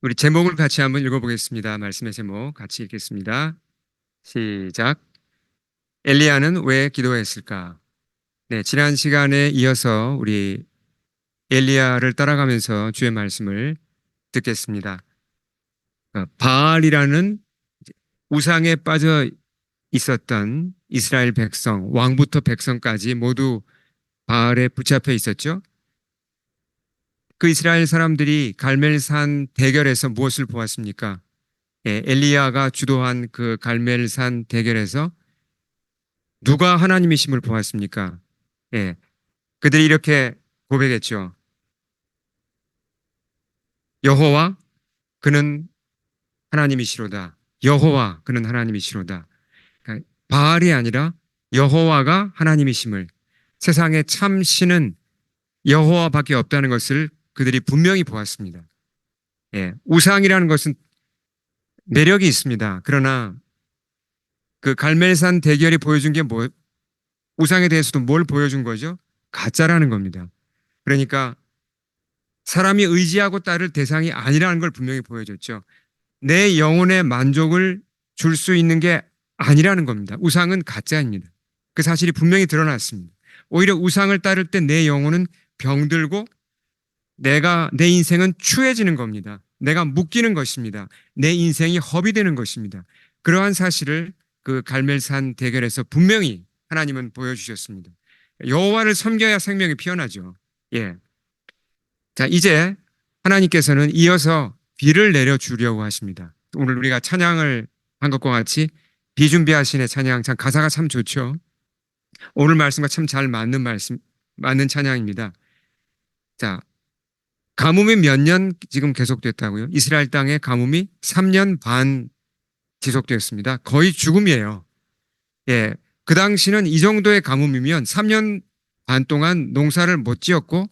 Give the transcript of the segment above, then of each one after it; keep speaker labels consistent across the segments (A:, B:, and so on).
A: 우리 제목을 같이 한번 읽어보겠습니다. 말씀의 제목 같이 읽겠습니다. 시작. 엘리야는 왜 기도했을까? 네, 지난 시간에 이어서 우리 엘리야를 따라가면서 주의 말씀을 듣겠습니다. 바알이라는 우상에 빠져 있었던 이스라엘 백성, 왕부터 백성까지 모두 바알에 붙잡혀 있었죠. 그 이스라엘 사람들이 갈멜산 대결에서 무엇을 보았습니까? 엘리야가 주도한 그 갈멜산 대결에서 누가 하나님이심을 보았습니까? 예, 그들이 이렇게 고백했죠. 여호와 그는 하나님이시로다. 여호와 그는 하나님이시로다. 그러니까 바알이 아니라 여호와가 하나님이심을, 세상의 참 신은 여호와밖에 없다는 것을 그들이 분명히 보았습니다. 예, 우상이라는 것은 매력이 있습니다. 그러나 그 갈멜산 대결이 보여준 게 우상에 대해서도 뭘 보여준 거죠? 가짜라는 겁니다. 그러니까 사람이 의지하고 따를 대상이 아니라는 걸 분명히 보여줬죠. 내 영혼의 만족을 줄 수 있는 게 아니라는 겁니다. 우상은 가짜입니다. 그 사실이 분명히 드러났습니다. 오히려 우상을 따를 때 내 영혼은 병들고 내 인생은 추해지는 겁니다. 내가 묶이는 것입니다. 내 인생이 허비되는 것입니다. 그러한 사실을 그 갈멜산 대결에서 분명히 하나님은 보여주셨습니다. 여호와를 섬겨야 생명이 피어나죠. 예. 자, 이제 하나님께서는 이어서 비를 내려주려고 하십니다. 오늘 우리가 찬양을 한 것과 같이 비 준비하신의 찬양, 참 가사가 참 좋죠. 오늘 말씀과 참 잘 맞는 찬양입니다. 자, 가뭄이 몇 년 지금 계속됐다고요? 이스라엘 땅의 가뭄이 3년 반 지속되었습니다. 거의 죽음이에요. 예. 그 당시는 이 정도의 가뭄이면 3년 반 동안 농사를 못 지었고,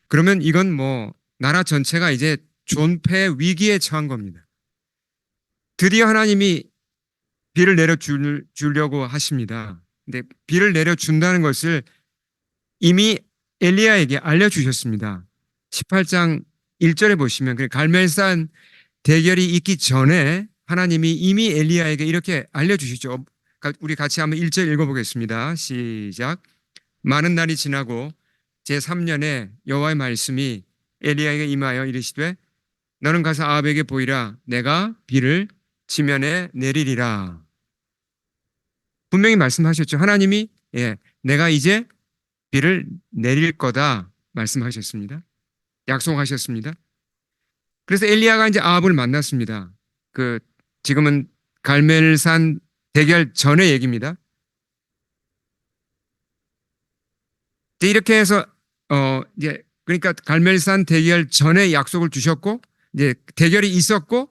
A: 그러면 이건 뭐 나라 전체가 이제 존폐 위기에 처한 겁니다. 드디어 하나님이 비를 내려주려고 하십니다. 근데 비를 내려준다는 것을 이미 엘리야에게 알려주셨습니다. 18장 1절에 보시면 갈멜산 대결이 있기 전에 하나님이 이미 엘리야에게 이렇게 알려주시죠. 우리 같이 한번 1절 읽어보겠습니다. 시작. 많은 날이 지나고 제3년에 여호와의 말씀이 엘리야에게 임하여 이르시되 너는 가서 아합에게 보이라. 내가 비를 지면에 내리리라. 분명히 말씀하셨죠. 하나님이 내가 이제 비를 내릴 거다 말씀하셨습니다. 약속하셨습니다. 그래서 엘리야가 이제 아합을 만났습니다. 지금은 갈멜산 대결 전의 얘기입니다. 이렇게 해서 이제 그러니까 갈멜산 대결 전에 약속을 주셨고 이제 대결이 있었고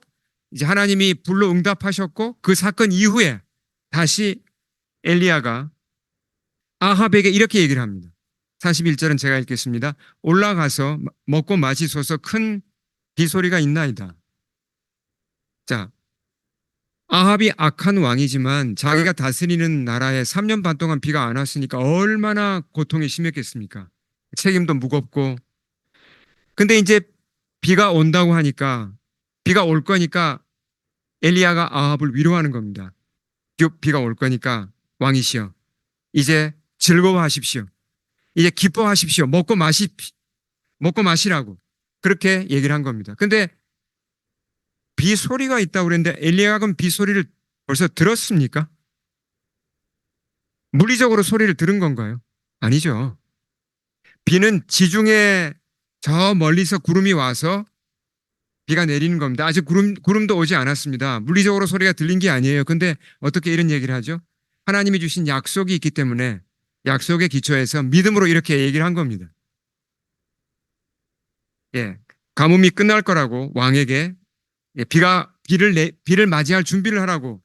A: 이제 하나님이 불로 응답하셨고 그 사건 이후에 다시 엘리야가 아합에게 이렇게 얘기를 합니다. 41절은 제가 읽겠습니다. 올라가서 먹고 마시소서 큰 비소리가 있나이다. 자, 아합이 악한 왕이지만 자기가 다스리는 나라에 3년 반 동안 비가 안 왔으니까 얼마나 고통이 심했겠습니까? 책임도 무겁고. 근데 이제 비가 온다고 하니까 비가 올 거니까 엘리야가 아합을 위로하는 겁니다. 비가 올 거니까 왕이시여 이제 즐거워하십시오. 이제 기뻐하십시오. 먹고 마시라고 그렇게 얘기를 한 겁니다. 근데 비 소리가 있다고 그랬는데 엘리야가 그럼 비 소리를 벌써 들었습니까? 물리적으로 소리를 들은 건가요? 아니죠. 비는 지중해 저 멀리서 구름이 와서 비가 내리는 겁니다. 아직 구름도 오지 않았습니다. 물리적으로 소리가 들린 게 아니에요. 근데 어떻게 이런 얘기를 하죠? 하나님이 주신 약속이 있기 때문에 약속에 기초해서 믿음으로 이렇게 얘기를 한 겁니다. 예, 가뭄이 끝날 거라고 왕에게 비를 맞이할 준비를 하라고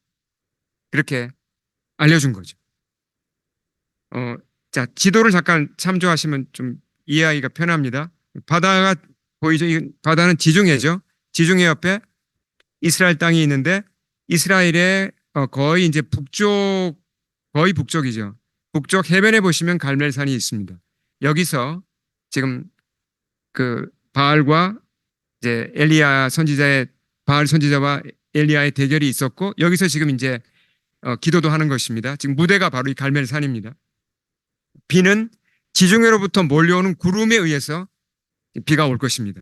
A: 그렇게 알려준 거죠. 자, 지도를 잠깐 참조하시면 좀 이해하기가 편합니다. 바다가 보이죠? 바다는 지중해죠. 지중해 옆에 이스라엘 땅이 있는데 이스라엘의 거의 이제 거의 북쪽이죠. 북쪽 해변에 보시면 갈멜산이 있습니다. 여기서 지금 그 바알과 이제 엘리야 선지자의 바알 선지자와 엘리야의 대결이 있었고 여기서 지금 이제 기도도 하는 것입니다. 지금 무대가 바로 이 갈멜산입니다. 비는 지중해로부터 몰려오는 구름에 의해서 비가 올 것입니다.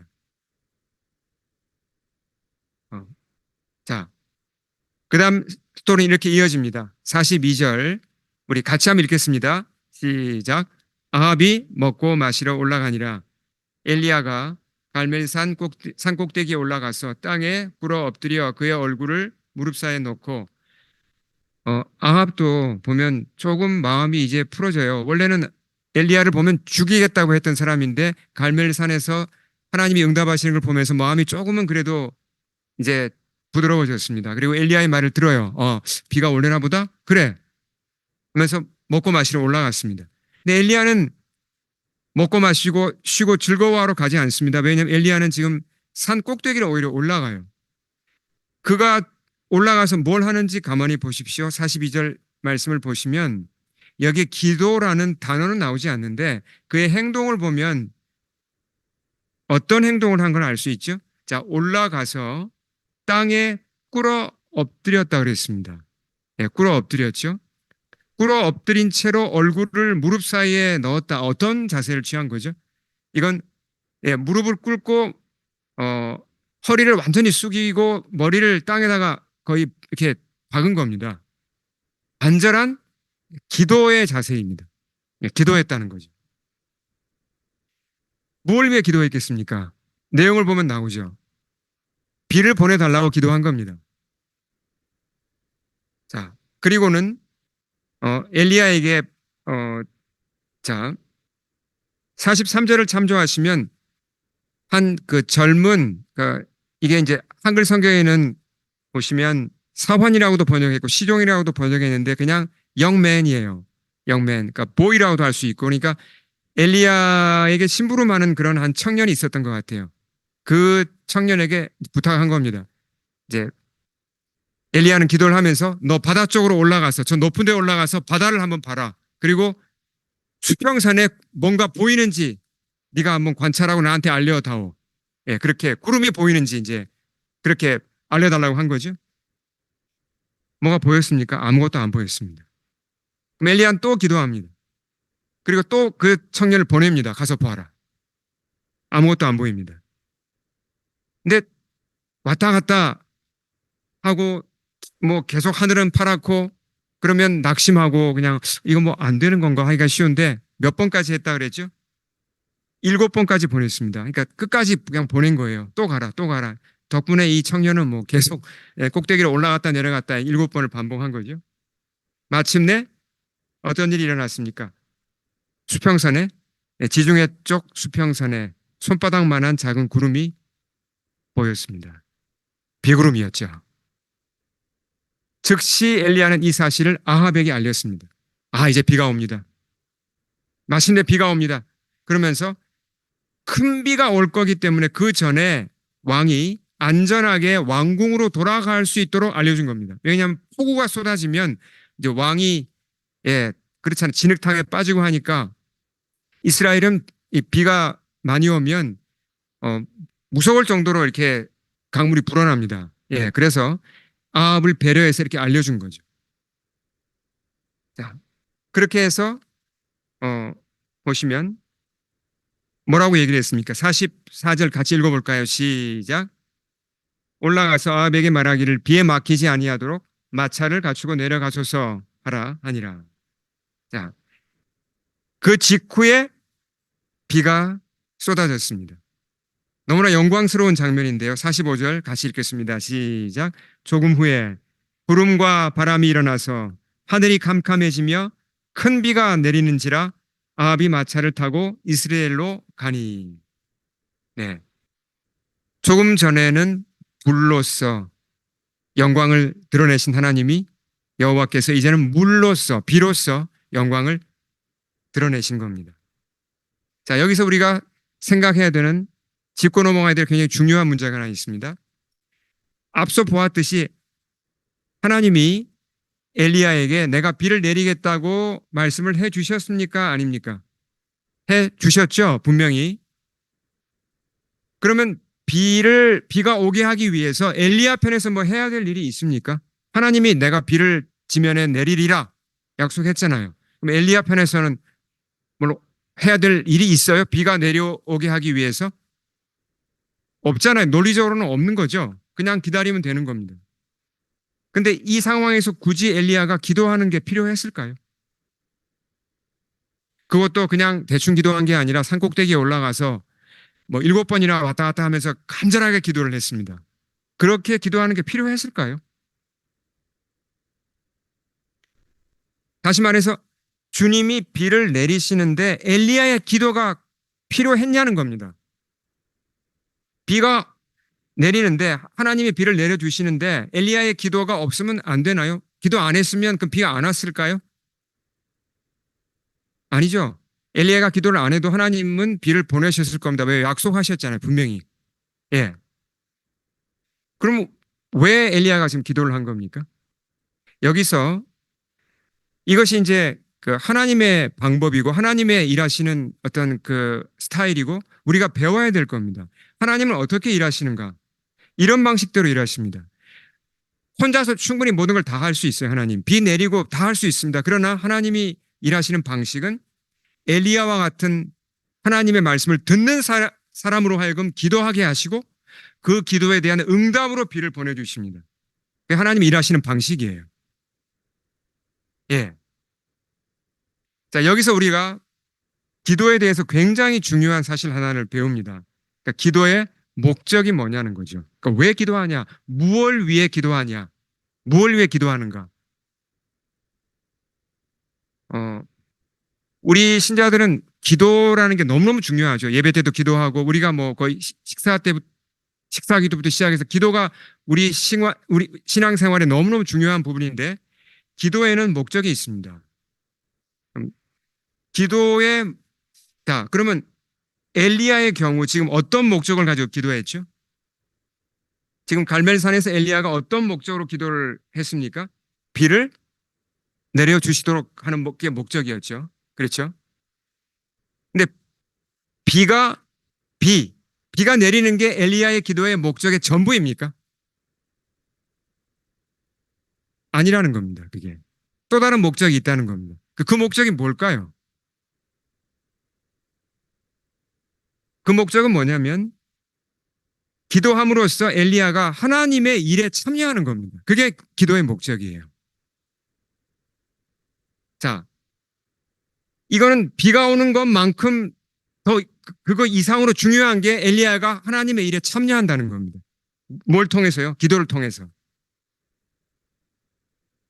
A: 자, 그 다음 스토리는 이렇게 이어집니다. 42절 우리 같이 한번 읽겠습니다. 시작. 아합이 먹고 마시러 올라가니라. 엘리야가 갈멜산 산꼭대기에 올라가서 땅에 꿇어 엎드려 그의 얼굴을 무릎 사이에 놓고 아합도 보면 조금 마음이 이제 풀어져요. 원래는 엘리야를 보면 죽이겠다고 했던 사람인데 갈멜산에서 하나님이 응답하시는 걸 보면서 마음이 조금은 그래도 이제 부드러워졌습니다. 그리고 엘리야의 말을 들어요. 비가 올려나 보다? 그래. 하면서 먹고 마시러 올라갔습니다. 근데 엘리야는 먹고 마시고 쉬고 즐거워하러 가지 않습니다. 왜냐하면 엘리야는 지금 산 꼭대기로 오히려 올라가요. 그가 올라가서 뭘 하는지 가만히 보십시오. 42절 말씀을 보시면 여기 기도라는 단어는 나오지 않는데 그의 행동을 보면 어떤 행동을 한 걸 알 수 있죠. 자, 올라가서 땅에 꿇어 엎드렸다 그랬습니다. 네, 꿇어 엎드렸죠. 꿇어 엎드린 채로 얼굴을 무릎 사이에 넣었다. 어떤 자세를 취한 거죠? 이건 무릎을 꿇고 허리를 완전히 숙이고 머리를 땅에다가 거의 이렇게 박은 겁니다. 간절한 기도의 자세입니다. 기도했다는 거죠. 뭘 위해 기도했겠습니까? 내용을 보면 나오죠. 비를 보내달라고 기도한 겁니다. 자, 그리고는 엘리야에게 자 43절을 참조하시면 한 그 젊은 이게 이제 한글 성경에는 보시면 사환이라고도 번역했고 시종이라고도 번역했는데 그냥 영맨이에요. 영맨, 그러니까 보이라고도 할 수 있고 그러니까 엘리야에게 심부름하는 그런 한 청년이 있었던 것 같아요. 그 청년에게 부탁한 겁니다. 이제 엘리야는 기도를 하면서 너 바다 쪽으로 올라가서 저 높은 데 올라가서 바다를 한번 봐라. 그리고 수평산에 뭔가 보이는지 네가 한번 관찰하고 나한테 알려다오. 예, 그렇게 구름이 보이는지 이제 그렇게 알려달라고 한 거죠. 뭐가 보였습니까? 아무것도 안 보였습니다. 엘리야는 또 기도합니다. 그리고 또 그 청년을 보냅니다. 가서 봐라. 아무것도 안 보입니다. 근데 왔다 갔다 하고 뭐 계속 하늘은 파랗고 그러면 낙심하고 그냥 이거 뭐 안 되는 건가 하기가 쉬운데 몇 번까지 했다 그랬죠? 7번까지 보냈습니다. 그러니까 끝까지 그냥 보낸 거예요. 또 가라, 또 가라. 덕분에 이 청년은 뭐 계속 꼭대기로 올라갔다 내려갔다 7번을 반복한 거죠. 마침내 어떤 일이 일어났습니까? 수평선에 지중해 쪽 수평선에 손바닥만한 작은 구름이 보였습니다. 비구름이었죠. 즉시 엘리야는 이 사실을 아합에게 알렸습니다. 이제 비가 옵니다. 마침내 비가 옵니다. 그러면서 큰 비가 올 거기 때문에 그 전에 왕이 안전하게 왕궁으로 돌아갈 수 있도록 알려준 겁니다. 왜냐하면 폭우가 쏟아지면 이제 왕이 그렇잖아요. 진흙탕에 빠지고 하니까 이스라엘은 이 비가 많이 오면 무서울 정도로 이렇게 강물이 불어납니다. 그래서 아합을 배려해서 이렇게 알려준 거죠. 자, 그렇게 해서 보시면 뭐라고 얘기를 했습니까? 44절 같이 읽어볼까요? 시작. 올라가서 아합에게 말하기를 비에 막히지 아니하도록 마차를 갖추고 내려가소서 하라 하니라. 자, 그 직후에 비가 쏟아졌습니다. 너무나 영광스러운 장면인데요. 45절 같이 읽겠습니다. 시작. 조금 후에 구름과 바람이 일어나서 하늘이 캄캄해지며 큰 비가 내리는지라 아합이 마차를 타고 이스라엘로 가니. 네. 조금 전에는 불로써 영광을 드러내신 하나님이 여호와께서 이제는 물로써 비로써 영광을 드러내신 겁니다. 자, 여기서 우리가 생각해야 되는 짚고 넘어가야 될 굉장히 중요한 문제가 하나 있습니다. 앞서 보았듯이 하나님이 엘리야에게 내가 비를 내리겠다고 말씀을 해 주셨습니까? 아닙니까? 해 주셨죠, 분명히. 그러면 비가 오게 하기 위해서 엘리야 편에서 뭐 해야 될 일이 있습니까? 하나님이 내가 비를 지면에 내리리라 약속했잖아요. 그럼 엘리야 편에서는 뭐 해야 될 일이 있어요? 비가 내려오게 하기 위해서? 없잖아요. 논리적으로는 없는 거죠. 그냥 기다리면 되는 겁니다. 근데 이 상황에서 굳이 엘리야가 기도하는 게 필요했을까요? 그것도 그냥 대충 기도한 게 아니라 산꼭대기에 올라가서 뭐 7번이나 왔다 갔다 하면서 간절하게 기도를 했습니다. 그렇게 기도하는 게 필요했을까요? 다시 말해서 주님이 비를 내리시는데 엘리야의 기도가 필요했냐는 겁니다. 비가 내리는데 하나님이 비를 내려주시는데 엘리야의 기도가 없으면 안 되나요? 기도 안 했으면 그 비가 안 왔을까요? 아니죠. 엘리야가 기도를 안 해도 하나님은 비를 보내셨을 겁니다. 왜 약속하셨잖아요. 분명히. 예. 그럼 왜 엘리야가 지금 기도를 한 겁니까? 여기서 이것이 이제 그 하나님의 방법이고 하나님의 일하시는 어떤 그 스타일이고 우리가 배워야 될 겁니다. 하나님은 어떻게 일하시는가? 이런 방식대로 일하십니다. 혼자서 충분히 모든 걸 다 할 수 있어요, 하나님. 비 내리고 다 할 수 있습니다. 그러나 하나님이 일하시는 방식은 엘리야와 같은 하나님의 말씀을 듣는 사람으로 하여금 기도하게 하시고 그 기도에 대한 응답으로 비를 보내주십니다. 그게 하나님이 일하시는 방식이에요. 예. 자, 여기서 우리가 기도에 대해서 굉장히 중요한 사실 하나를 배웁니다. 그러니까 기도의 목적이 뭐냐는 거죠. 그러니까 왜 기도하냐? 무엇을 위해 기도하냐? 무엇을 위해 기도하는가? 어, 우리 신자들은 기도라는 게 너무너무 중요하죠. 예배 때도 기도하고 우리가 뭐 거의 식사 기도부터 시작해서 기도가 우리 신앙생활에 너무너무 중요한 부분인데 기도에는 목적이 있습니다. 기도의 자, 그러면 엘리야의 경우 지금 어떤 목적을 가지고 기도했죠? 지금 갈멜산에서 엘리야가 어떤 목적으로 기도를 했습니까? 비를 내려 주시도록 하는 게 목적이었죠. 그렇죠? 근데 비가 비 비가 내리는 게 엘리야의 기도의 목적의 전부입니까? 아니라는 겁니다. 그게 또 다른 목적이 있다는 겁니다. 그 목적이 뭘까요? 그 목적은 뭐냐면 기도함으로써 엘리야가 하나님의 일에 참여하는 겁니다. 그게 기도의 목적이에요. 자, 이거는 비가 오는 것만큼 더 그거 이상으로 중요한 게 엘리야가 하나님의 일에 참여한다는 겁니다. 뭘 통해서요? 기도를 통해서.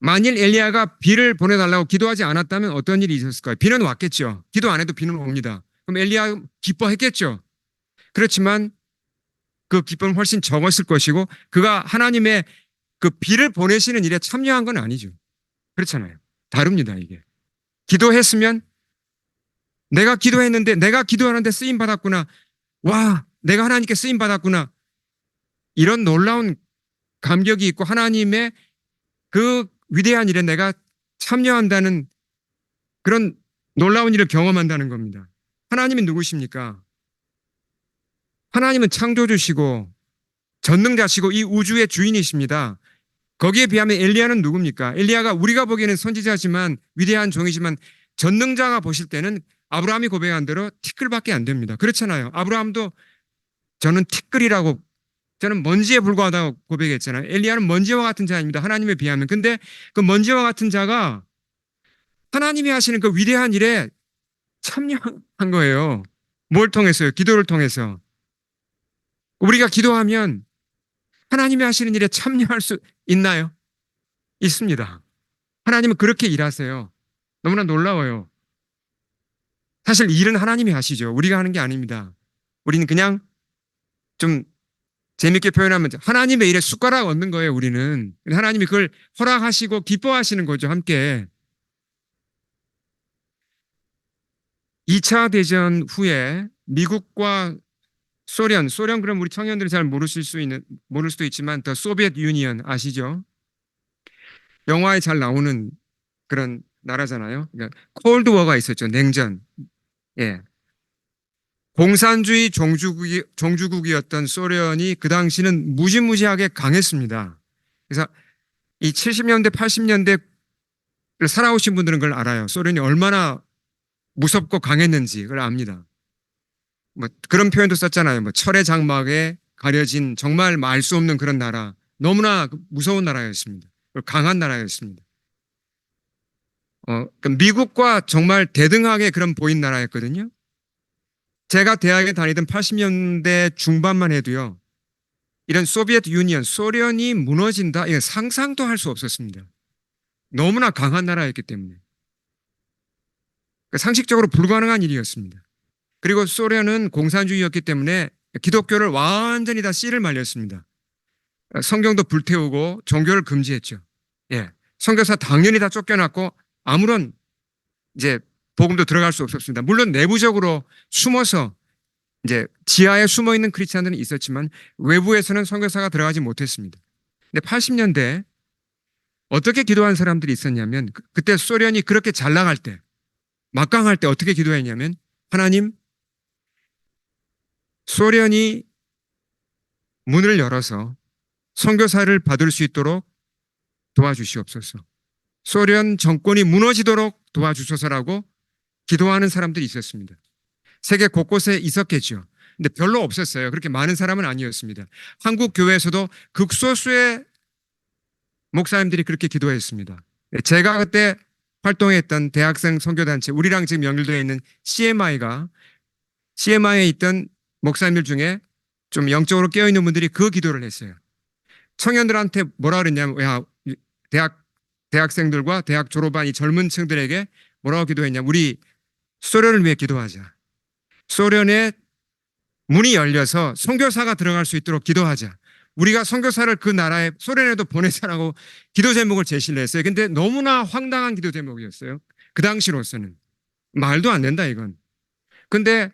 A: 만일 엘리야가 비를 보내달라고 기도하지 않았다면 어떤 일이 있었을까요? 비는 왔겠죠. 기도 안 해도 비는 옵니다. 그럼 엘리야 기뻐했겠죠. 그렇지만 그 기쁨은 훨씬 적었을 것이고 그가 하나님의 그 비를 보내시는 일에 참여한 건 아니죠. 그렇잖아요. 다릅니다, 이게. 기도했으면 내가 기도했는데 내가 기도하는데 쓰임 받았구나. 와, 내가 하나님께 쓰임 받았구나. 이런 놀라운 감격이 있고 하나님의 그 위대한 일에 내가 참여한다는 그런 놀라운 일을 경험한다는 겁니다. 하나님은 누구십니까? 하나님은 창조주시고 전능자시고 이 우주의 주인이십니다. 거기에 비하면 엘리야는 누굽니까? 엘리야가 우리가 보기에는 선지자지만 위대한 종이지만 전능자가 보실 때는 아브라함이 고백한 대로 티끌밖에 안 됩니다. 그렇잖아요. 아브라함도 저는 티끌이라고 저는 먼지에 불과하다고 고백했잖아요. 엘리야는 먼지와 같은 자입니다. 하나님에 비하면. 근데 그 먼지와 같은 자가 하나님이 하시는 그 위대한 일에 참여한 거예요. 뭘 통해서요? 기도를 통해서. 우리가 기도하면 하나님이 하시는 일에 참여할 수 있나요? 있습니다. 하나님은 그렇게 일하세요. 너무나 놀라워요. 사실 일은 하나님이 하시죠. 우리가 하는 게 아닙니다. 우리는 그냥 좀 재밌게 표현하면 하나님의 일에 숟가락 얹는 거예요, 우리는. 하나님이 그걸 허락하시고 기뻐하시는 거죠, 함께. 2차 대전 후에 미국과 소련 그럼 우리 청년들이 잘 모를 수도 있지만 더 소비에트 유니언 아시죠? 영화에 잘 나오는 그런 나라잖아요. 그러니까 콜드 워가 있었죠. 냉전. 예. 공산주의 종주국이었던 소련이 그 당시는 무지무지하게 강했습니다. 그래서 이 70년대, 80년대를 살아오신 분들은 그걸 알아요. 소련이 얼마나 무섭고 강했는지 그걸 압니다. 뭐 그런 표현도 썼잖아요. 뭐 철의 장막에 가려진 정말 말 수 없는 그런 나라. 너무나 무서운 나라였습니다. 강한 나라였습니다. 그러니까 미국과 정말 대등하게 그런 보인 나라였거든요. 제가 대학에 다니던 80년대 중반만 해도요. 이런 소비에트 유니언, 소련이 무너진다, 이건 상상도 할 수 없었습니다. 너무나 강한 나라였기 때문에. 그러니까 상식적으로 불가능한 일이었습니다. 그리고 소련은 공산주의였기 때문에 기독교를 완전히 다 씨를 말렸습니다. 성경도 불태우고 종교를 금지했죠. 예. 선교사 당연히 다 쫓겨났고 아무런 이제 복음도 들어갈 수 없었습니다. 물론 내부적으로 숨어서 이제 지하에 숨어 있는 크리스찬들은 있었지만 외부에서는 선교사가 들어가지 못했습니다. 근데 80년대 어떻게 기도한 사람들이 있었냐면 그때 소련이 그렇게 잘 나갈 때 막강할 때 어떻게 기도했냐면 하나님 소련이 문을 열어서 선교사를 받을 수 있도록 도와주시옵소서. 소련 정권이 무너지도록 도와주소서라고 기도하는 사람들이 있었습니다. 세계 곳곳에 있었겠죠. 근데 별로 없었어요. 그렇게 많은 사람은 아니었습니다. 한국 교회에서도 극소수의 목사님들이 그렇게 기도했습니다. 제가 그때 활동했던 대학생 선교단체, 우리랑 지금 연결되어 있는 CMI에 있던 목사님들 중에 좀 영적으로 깨어있는 분들이 그 기도를 했어요. 청년들한테 뭐라 그랬냐면, 대학생들과 대학 졸업한 이 젊은 층들에게 뭐라고 기도했냐면, 우리 소련을 위해 기도하자. 소련의 문이 열려서 선교사가 들어갈 수 있도록 기도하자. 우리가 선교사를 그 나라에 소련에도 보내자라고 기도 제목을 제시를 했어요. 근데 너무나 황당한 기도 제목이었어요. 그 당시로서는. 말도 안 된다 이건. 근데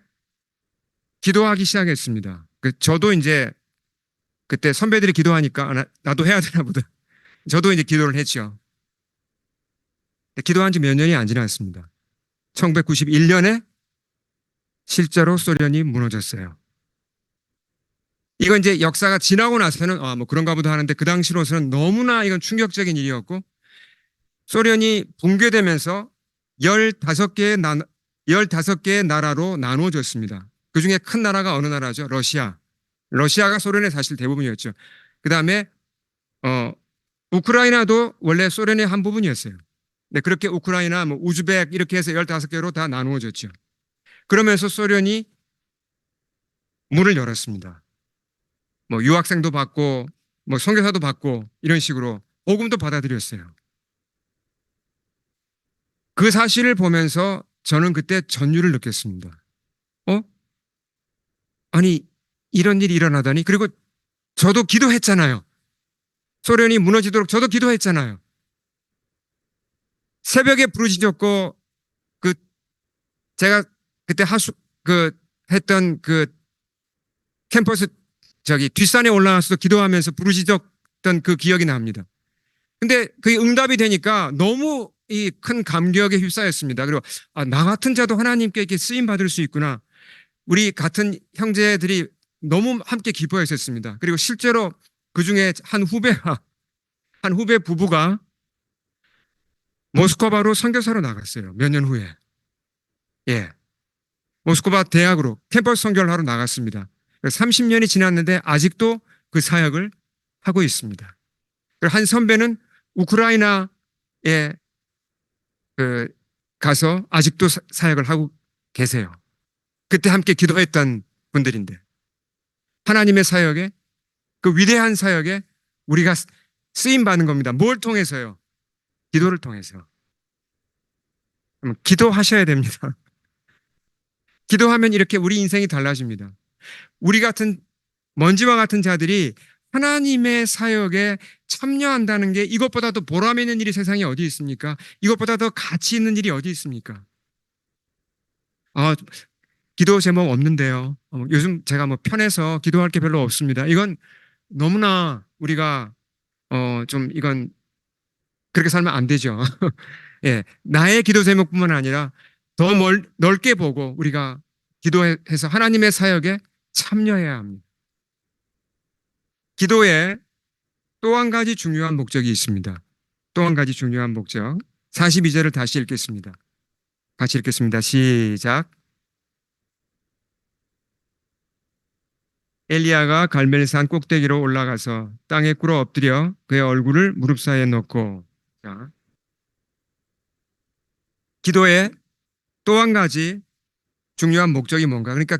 A: 기도하기 시작했습니다. 저도 이제 그때 선배들이 기도하니까 나도 해야 되나 보다. 저도 이제 기도를 했죠. 기도한 지 몇 년이 안 지났습니다. 1991년에 실제로 소련이 무너졌어요. 이건 이제 역사가 지나고 나서는 뭐 그런가 보다 하는데 그 당시로서는 너무나 이건 충격적인 일이었고 소련이 붕괴되면서 15개의 나라로 나누어졌습니다. 그 중에 큰 나라가 어느 나라죠? 러시아. 러시아가 소련의 사실 대부분이었죠. 그 다음에 우크라이나도 원래 소련의 한 부분이었어요. 근데 그렇게 우크라이나, 뭐 우즈벡 이렇게 해서 15개로 다 나누어졌죠. 그러면서 소련이 문을 열었습니다. 뭐 유학생도 받고 뭐 선교사도 받고 이런 식으로 복음도 받아들였어요. 그 사실을 보면서 저는 그때 전율을 느꼈습니다. 아니 이런 일이 일어나다니. 그리고 저도 기도했잖아요. 소련이 무너지도록 저도 기도했잖아요. 새벽에 부르짖었고 제가 그때 했던 캠퍼스 뒷산에 올라가서 기도하면서 부르짖었던 그 기억이 납니다. 근데 그게 응답이 되니까 너무 이 큰 감격에 휩싸였습니다. 그리고 나 같은 자도 하나님께 이렇게 쓰임 받을 수 있구나. 우리 같은 형제들이 너무 함께 기뻐했었습니다. 그리고 실제로 그 중에 한 후배 부부가 모스크바로 선교사로 나갔어요. 몇 년 후에. 예. 모스크바 대학으로 캠퍼스 선교를 하러 나갔습니다. 30년이 지났는데 아직도 그 사역을 하고 있습니다. 한 선배는 우크라이나에 가서 아직도 사역을 하고 계세요. 그때 함께 기도했던 분들인데 하나님의 사역에 그 위대한 사역에 우리가 쓰임 받는 겁니다. 뭘 통해서요? 기도를 통해서. 기도하셔야 됩니다. 기도하면 이렇게 우리 인생이 달라집니다. 우리 같은 먼지와 같은 자들이 하나님의 사역에 참여한다는 게 이것보다 더 보람 있는 일이 세상에 어디 있습니까? 이것보다 더 가치 있는 일이 어디 있습니까? 기도 제목 없는데요. 요즘 제가 뭐 편해서 기도할 게 별로 없습니다. 이건 너무나 우리가 좀 이건 그렇게 살면 안 되죠. 예, 나의 기도 제목뿐만 아니라 더 넓게 보고 우리가 기도해서 하나님의 사역에 참여해야 합니다. 기도에 또 한 가지 중요한 목적이 있습니다. 또 한 가지 중요한 목적. 42절을 다시 읽겠습니다. 같이 읽겠습니다. 시작. 엘리야가 갈멜산 꼭대기로 올라가서 땅에 꿇어 엎드려 그의 얼굴을 무릎 사이에 넣고. 자, 기도에 또 한 가지 중요한 목적이 뭔가? 그러니까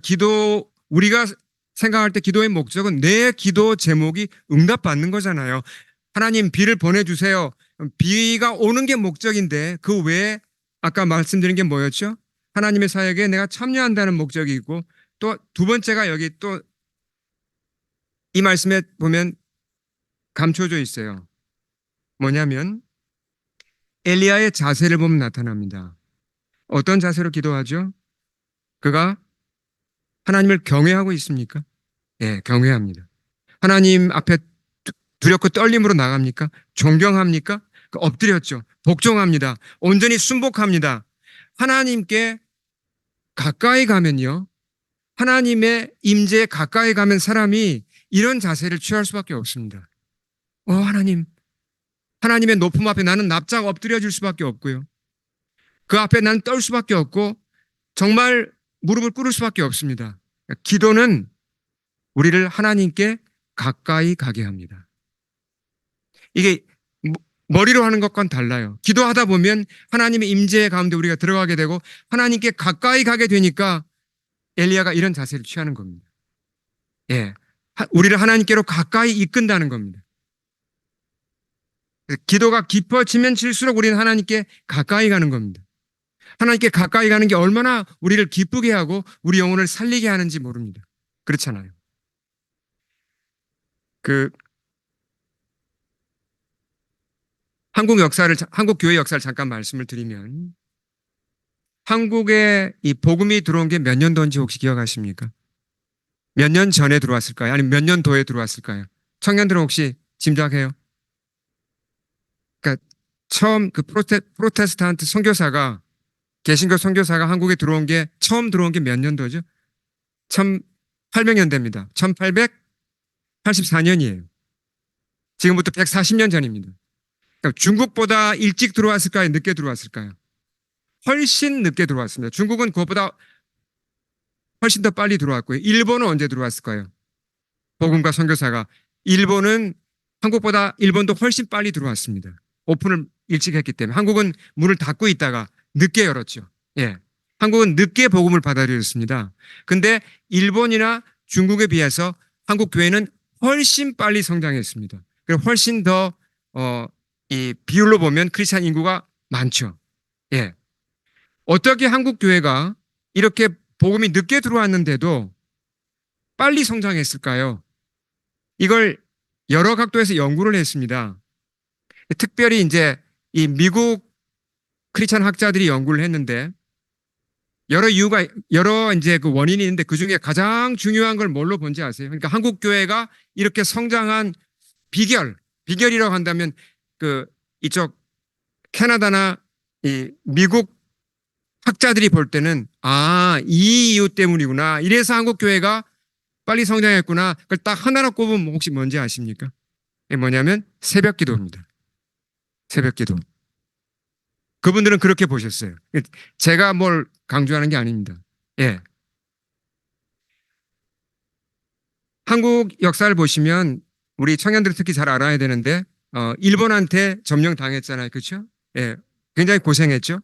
A: 우리가 생각할 때 기도의 목적은 내 기도 제목이 응답받는 거잖아요. 하나님 비를 보내주세요. 비가 오는 게 목적인데 그 외에 아까 말씀드린 게 뭐였죠? 하나님의 사역에 내가 참여한다는 목적이 있고 또 두 번째가 여기 또 이 말씀에 보면 감춰져 있어요. 뭐냐면 엘리야의 자세를 보면 나타납니다. 어떤 자세로 기도하죠? 그가 하나님을 경외하고 있습니까? 예, 경외합니다. 하나님 앞에 두렵고 떨림으로 나갑니까? 존경합니까? 엎드렸죠. 복종합니다. 온전히 순복합니다. 하나님께 가까이 가면요. 하나님의 임재에 가까이 가면 사람이 이런 자세를 취할 수밖에 없습니다. 하나님의 높음 앞에 나는 납작 엎드려질 수밖에 없고요. 그 앞에 나는 떨 수밖에 없고 정말 무릎을 꿇을 수밖에 없습니다. 기도는 우리를 하나님께 가까이 가게 합니다. 이게 머리로 하는 것과는 달라요. 기도하다 보면 하나님의 임재 가운데 우리가 들어가게 되고 하나님께 가까이 가게 되니까 엘리야가 이런 자세를 취하는 겁니다. 예, 우리를 하나님께로 가까이 이끈다는 겁니다. 기도가 깊어지면 질수록 우리는 하나님께 가까이 가는 겁니다. 하나님께 가까이 가는 게 얼마나 우리를 기쁘게 하고 우리 영혼을 살리게 하는지 모릅니다. 그렇잖아요. 한국 교회 역사를 잠깐 말씀을 드리면 한국에 이 복음이 들어온 게 몇 년도인지 혹시 기억하십니까? 몇 년 전에 들어왔을까요? 아니면 몇 년도에 들어왔을까요? 청년들은 혹시 짐작해요? 그러니까 처음 그 프로테스탄트 선교사가 개신교 선교사가 한국에 처음 들어온 게 몇 년도죠? 1800년대입니다. 1884년이에요. 지금부터 140년 전입니다. 그러니까 중국보다 일찍 들어왔을까요? 늦게 들어왔을까요? 훨씬 늦게 들어왔습니다. 중국은 그것보다 훨씬 더 빨리 들어왔고요. 일본은 언제 들어왔을까요? 복음과 선교사가. 일본도 훨씬 빨리 들어왔습니다. 오픈을 일찍 했기 때문에. 한국은 문을 닫고 있다가 늦게 열었죠. 예. 한국은 늦게 복음을 받아들였습니다. 근데 일본이나 중국에 비해서 한국 교회는 훨씬 빨리 성장했습니다. 그리고 훨씬 더, 이 비율로 보면 크리스찬 인구가 많죠. 예. 어떻게 한국 교회가 이렇게 복음이 늦게 들어왔는데도 빨리 성장했을까요? 이걸 여러 각도에서 연구를 했습니다. 특별히 이제 이 미국 크리스찬 학자들이 연구를 했는데 여러 이제 그 원인이 있는데 그 중에 가장 중요한 걸 뭘로 본지 아세요? 그러니까 한국 교회가 이렇게 성장한 비결이라고 한다면 이쪽 캐나다나 이 미국 학자들이 볼 때는 이 이유 때문이구나. 이래서 한국 교회가 빨리 성장했구나. 그걸 딱 하나로 꼽으면 혹시 뭔지 아십니까? 이게 뭐냐면 새벽 기도입니다. 새벽 기도. 그분들은 그렇게 보셨어요. 제가 뭘 강조하는 게 아닙니다. 예. 한국 역사를 보시면 우리 청년들 특히 잘 알아야 되는데 일본한테 점령당했잖아요. 그렇죠? 예. 굉장히 고생했죠.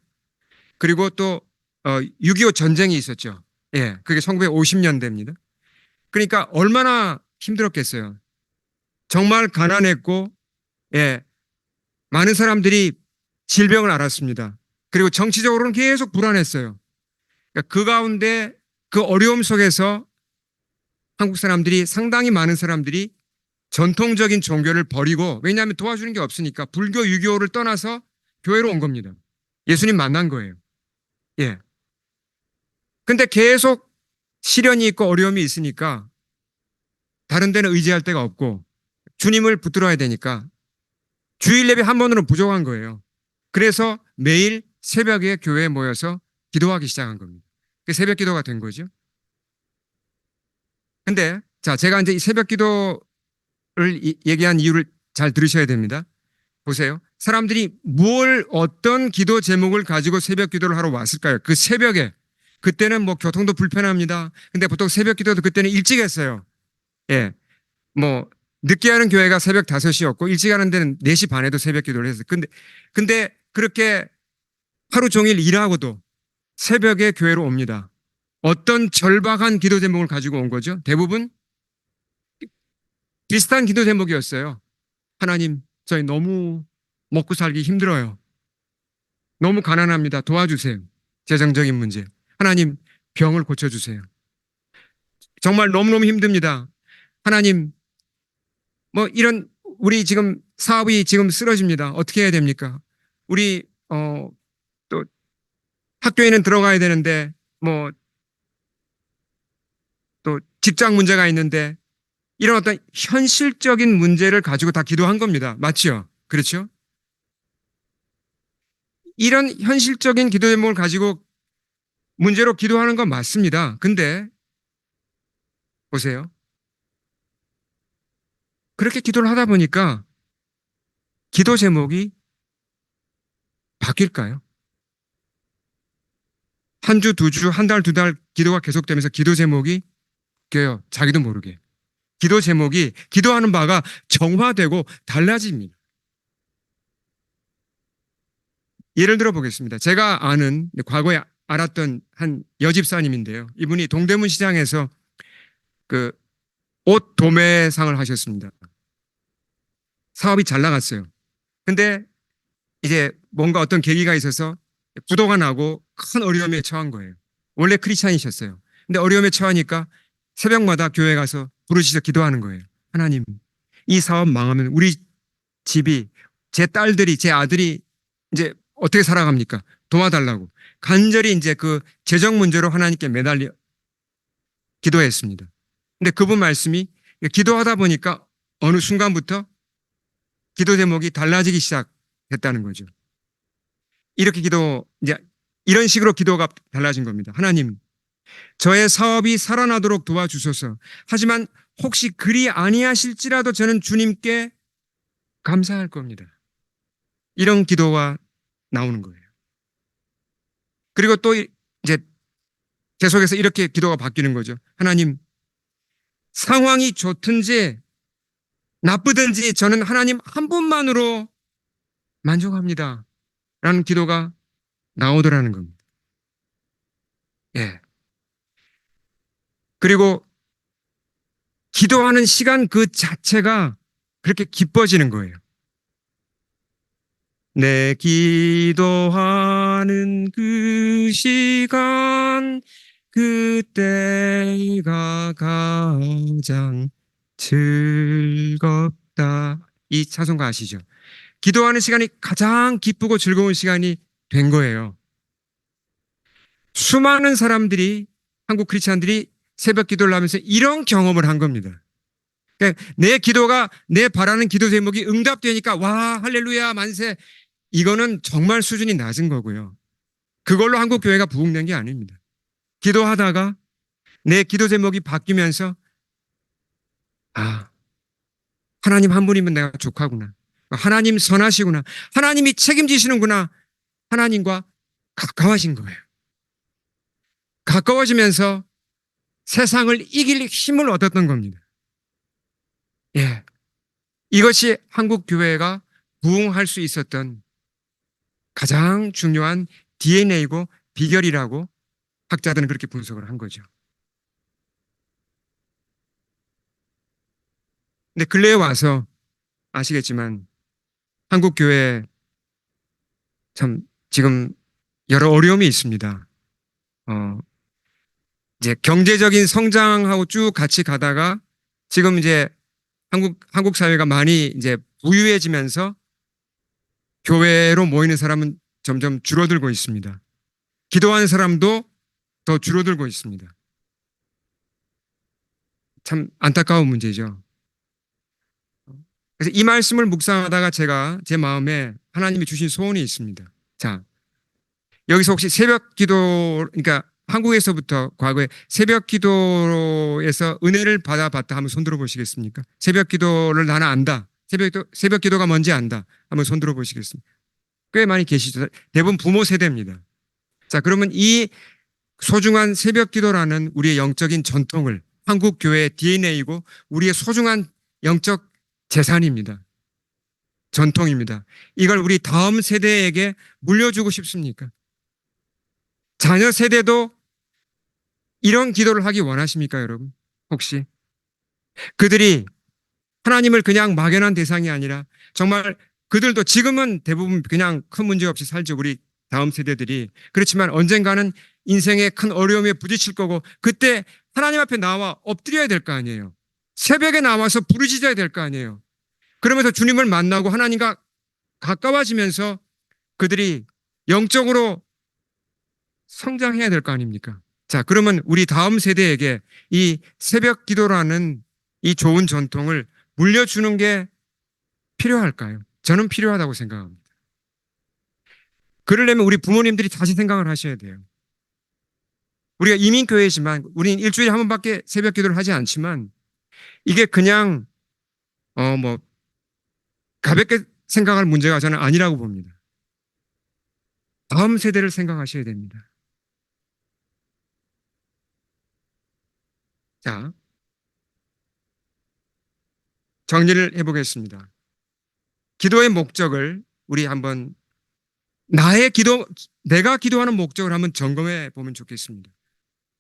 A: 그리고 또 6.25 전쟁이 있었죠. 예. 그게 1950년대입니다. 그러니까 얼마나 힘들었겠어요. 정말 가난했고 예. 많은 사람들이 질병을 앓았습니다. 그리고 정치적으로는 계속 불안했어요. 그러니까 그 가운데 그 어려움 속에서 한국 사람들이 상당히 많은 사람들이 전통적인 종교를 버리고 왜냐하면 도와주는 게 없으니까 불교, 유교를 떠나서 교회로 온 겁니다. 예수님 만난 거예요. 예. 근데 계속 시련이 있고 어려움이 있으니까 다른 데는 의지할 데가 없고 주님을 붙들어야 되니까 주일 예배 한 번으로 부족한 거예요. 그래서 매일 새벽에 교회에 모여서 기도하기 시작한 겁니다. 그 새벽 기도가 된 거죠. 근데 자, 제가 이제 이 새벽 기도를 얘기한 이유를 잘 들으셔야 됩니다. 보세요. 사람들이 어떤 기도 제목을 가지고 새벽 기도를 하러 왔을까요? 그 새벽에. 그때는 뭐 교통도 불편합니다. 근데 보통 새벽 기도도 그때는 일찍 했어요. 예. 뭐, 늦게 하는 교회가 새벽 5시였고, 일찍 하는 데는 4시 반에도 새벽 기도를 했어요. 근데 그렇게 하루 종일 일하고도 새벽에 교회로 옵니다. 어떤 절박한 기도 제목을 가지고 온 거죠? 대부분 비슷한 기도 제목이었어요. 하나님, 저희 너무 먹고 살기 힘들어요. 너무 가난합니다. 도와주세요. 재정적인 문제. 하나님, 병을 고쳐주세요. 정말 너무너무 힘듭니다. 하나님, 뭐 이런 우리 지금 사업이 지금 쓰러집니다. 어떻게 해야 됩니까? 우리 또 학교에는 들어가야 되는데 뭐 또 직장 문제가 있는데 이런 어떤 현실적인 문제를 가지고 다 기도한 겁니다. 맞죠? 그렇죠? 이런 현실적인 기도 제목을 가지고 문제로 기도하는 건 맞습니다. 근데 보세요. 그렇게 기도를 하다 보니까 기도 제목이 바뀔까요? 한 주, 두 주, 한 달, 두 달 기도가 계속되면서 기도 제목이 바뀌어요. 자기도 모르게. 기도 제목이 기도하는 바가 정화되고 달라집니다. 예를 들어 보겠습니다. 제가 아는 과거에 알았던 한 여집사님인데요. 이분이 동대문 시장에서 그 옷 도매상을 하셨습니다. 사업이 잘 나갔어요. 근데 이제 뭔가 어떤 계기가 있어서 부도가 나고 큰 어려움에 처한 거예요. 원래 크리스찬이셨어요. 근데 어려움에 처하니까 새벽마다 교회 가서 부르짖어 기도하는 거예요. 하나님, 이 사업 망하면 우리 집이 제 딸들이 제 아들이 이제 어떻게 살아갑니까? 도와달라고 간절히 이제 그 재정 문제로 하나님께 매달려 기도했습니다. 근데 그분 말씀이 기도하다 보니까 어느 순간부터 기도 제목이 달라지기 시작했다는 거죠. 이렇게 이제 이런 식으로 기도가 달라진 겁니다. 하나님, 저의 사업이 살아나도록 도와주소서. 하지만 혹시 그리 아니하실지라도 저는 주님께 감사할 겁니다. 이런 기도가 나오는 거예요. 그리고 또 이제 계속해서 이렇게 기도가 바뀌는 거죠. 하나님, 상황이 좋든지 나쁘든지 저는 하나님 한 분만으로 만족합니다. 라는 기도가 나오더라는 겁니다. 예. 그리고 기도하는 시간 그 자체가 그렇게 기뻐지는 거예요. 내 기도하는 그 시간, 그때가 가장 즐겁다. 이 찬송가 아시죠? 기도하는 시간이 가장 기쁘고 즐거운 시간이 된 거예요. 수많은 사람들이, 한국 크리스찬들이 새벽 기도를 하면서 이런 경험을 한 겁니다. 그러니까 내 기도가, 내 바라는 기도 제목이 응답되니까 와, 할렐루야, 만세. 이거는 정말 수준이 낮은 거고요. 그걸로 한국 교회가 부흥된 게 아닙니다. 기도하다가 내 기도 제목이 바뀌면서 아, 하나님 한 분이면 내가 족하구나. 하나님 선하시구나. 하나님이 책임지시는구나. 하나님과 가까워진 거예요. 가까워지면서 세상을 이길 힘을 얻었던 겁니다. 예. 이것이 한국 교회가 부흥할 수 있었던 가장 중요한 DNA고 비결이라고 학자들은 그렇게 분석을 한 거죠. 근데 근래에 와서 아시겠지만 한국 교회 참 지금 여러 어려움이 있습니다. 이제 경제적인 성장하고 쭉 같이 가다가 지금 이제 한국 사회가 많이 이제 부유해지면서 교회로 모이는 사람은 점점 줄어들고 있습니다. 기도하는 사람도 더 줄어들고 있습니다. 참 안타까운 문제죠. 그래서 이 말씀을 묵상하다가 제가 제 마음에 하나님이 주신 소원이 있습니다. 자, 여기서 혹시 새벽 기도, 그러니까 한국에서부터 과거에 새벽 기도에서 은혜를 받아봤다 하면 손들어 보시겠습니까? 새벽 기도를 나는 안다. 새벽 기도가 뭔지 안다. 한번 손들어 보시겠습니까? 꽤 많이 계시죠. 대부분 부모 세대입니다. 자, 그러면 이 소중한 새벽 기도라는 우리의 영적인 전통을 한국 교회의 DNA이고 우리의 소중한 영적 재산입니다. 전통입니다. 이걸 우리 다음 세대에게 물려주고 싶습니까? 자녀 세대도 이런 기도를 하기 원하십니까, 여러분? 혹시? 그들이 하나님을 그냥 막연한 대상이 아니라 정말 그들도 지금은 대부분 그냥 큰 문제 없이 살죠. 우리 다음 세대들이. 그렇지만 언젠가는 인생의 큰 어려움에 부딪힐 거고 그때 하나님 앞에 나와 엎드려야 될 거 아니에요. 새벽에 나와서 부르짖어야 될 거 아니에요. 그러면서 주님을 만나고 하나님과 가까워지면서 그들이 영적으로 성장해야 될 거 아닙니까? 자, 그러면 우리 다음 세대에게 이 새벽 기도라는 이 좋은 전통을 물려주는 게 필요할까요? 저는 필요하다고 생각합니다. 그러려면 우리 부모님들이 다시 생각을 하셔야 돼요. 우리가 이민교회지만 우리는 일주일에 한 번밖에 새벽 기도를 하지 않지만 이게 그냥 뭐 가볍게 생각할 문제가 저는 아니라고 봅니다. 다음 세대를 생각하셔야 됩니다. 자, 정리를 해보겠습니다. 기도의 목적을 우리 한번 내가 기도하는 목적을 한번 점검해 보면 좋겠습니다.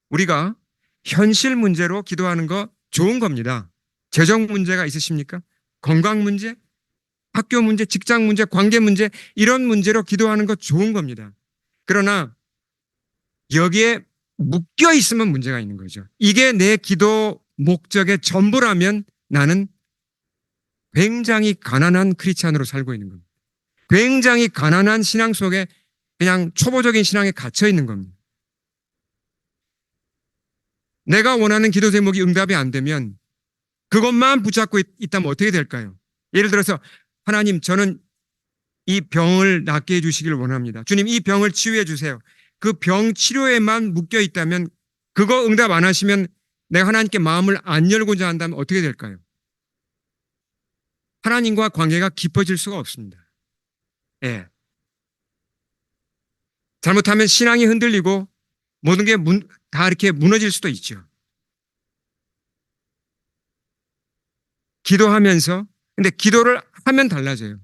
A: 우리가 현실 문제로 기도하는 거 좋은 겁니다. 재정 문제가 있으십니까? 건강 문제, 학교 문제, 직장 문제, 관계 문제 이런 문제로 기도하는 거 좋은 겁니다. 그러나 여기에 묶여 있으면 문제가 있는 거죠. 이게 내 기도 목적의 전부라면 나는 굉장히 가난한 크리스찬으로 살고 있는 겁니다. 굉장히 가난한 신앙 속에 그냥 초보적인 신앙에 갇혀 있는 겁니다. 내가 원하는 기도 제목이 응답이 안 되면 그것만 붙잡고 있다면 어떻게 될까요? 예를 들어서 하나님 저는 이 병을 낫게 해주시길 원합니다. 주님 이 병을 치유해 주세요. 그 병 치료에만 묶여 있다면 그거 응답 안 하시면 내가 하나님께 마음을 안 열고자 한다면 어떻게 될까요? 하나님과 관계가 깊어질 수가 없습니다. 예. 잘못하면 신앙이 흔들리고 모든 게 다 이렇게 무너질 수도 있죠. 기도하면서, 근데 기도를 하면 달라져요.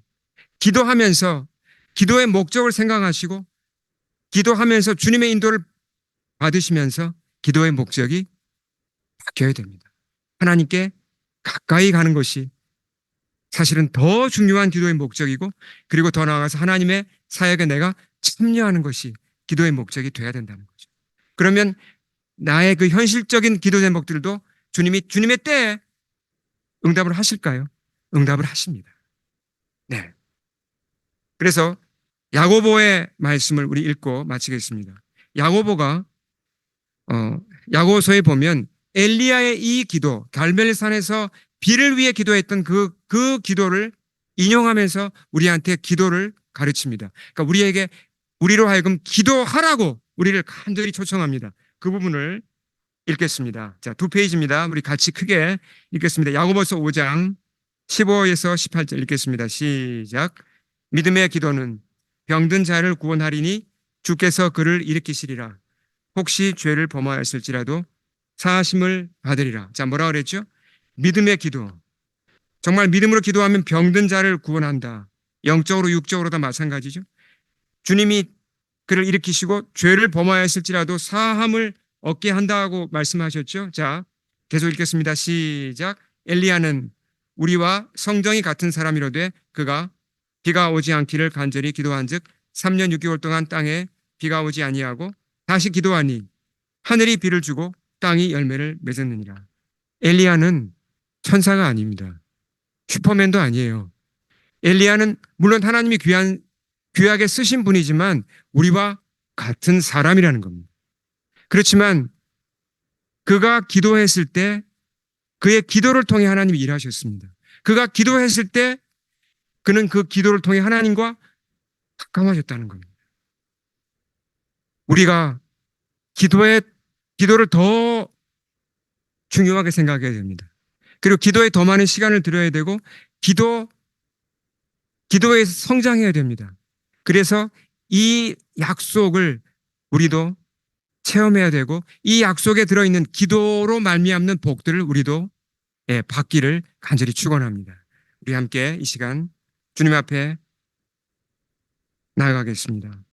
A: 기도하면서 기도의 목적을 생각하시고 기도하면서 주님의 인도를 받으시면서 기도의 목적이 바뀌어야 됩니다. 하나님께 가까이 가는 것이 사실은 더 중요한 기도의 목적이고 그리고 더 나아가서 하나님의 사역에 내가 참여하는 것이 기도의 목적이 돼야 된다는 거죠. 그러면 나의 그 현실적인 기도 제목들도 주님이 주님의 때에 응답을 하실까요? 응답을 하십니다. 네. 그래서 야고보의 말씀을 우리 읽고 마치겠습니다. 야고보가 야고보서에 보면 엘리야의 이 기도, 갈멜산에서 비를 위해 기도했던 그 기도를 인용하면서 우리한테 기도를 가르칩니다. 그러니까 우리로 하여금 기도하라고 우리를 간절히 초청합니다. 그 부분을 읽겠습니다. 자, 2페이지입니다. 우리 같이 크게 읽겠습니다. 야고보서 5장 15에서 18절 읽겠습니다. 시작. 믿음의 기도는 병든 자를 구원하리니 주께서 그를 일으키시리라. 혹시 죄를 범하였을지라도 사하심을 받으리라. 자, 뭐라 그랬죠? 믿음의 기도. 정말 믿음으로 기도하면 병든 자를 구원한다. 영적으로 육적으로 다 마찬가지죠. 주님이 그를 일으키시고 죄를 범하였을지라도 사함을 얻게 한다고 말씀하셨죠. 자, 계속 읽겠습니다. 시작. 엘리야는 우리와 성정이 같은 사람이로되 그가 비가 오지 않기를 간절히 기도한즉 3년 6개월 동안 땅에 비가 오지 아니하고 다시 기도하니 하늘이 비를 주고 땅이 열매를 맺었느니라. 엘리야는 천사가 아닙니다. 슈퍼맨도 아니에요. 엘리야는 물론 하나님이 귀하게 쓰신 분이지만 우리와 같은 사람이라는 겁니다. 그렇지만 그가 기도했을 때 그의 기도를 통해 하나님이 일하셨습니다. 그가 기도했을 때 그는 그 기도를 통해 하나님과 가까워졌다는 겁니다. 우리가 기도를 더 중요하게 생각해야 됩니다. 그리고 기도에 더 많은 시간을 들여야 되고 기도에 성장해야 됩니다. 그래서 이 약속을 우리도 체험해야 되고 이 약속에 들어있는 기도로 말미암는 복들을 우리도 받기를 간절히 축원합니다. 우리 함께 이 시간 주님 앞에 나아가겠습니다.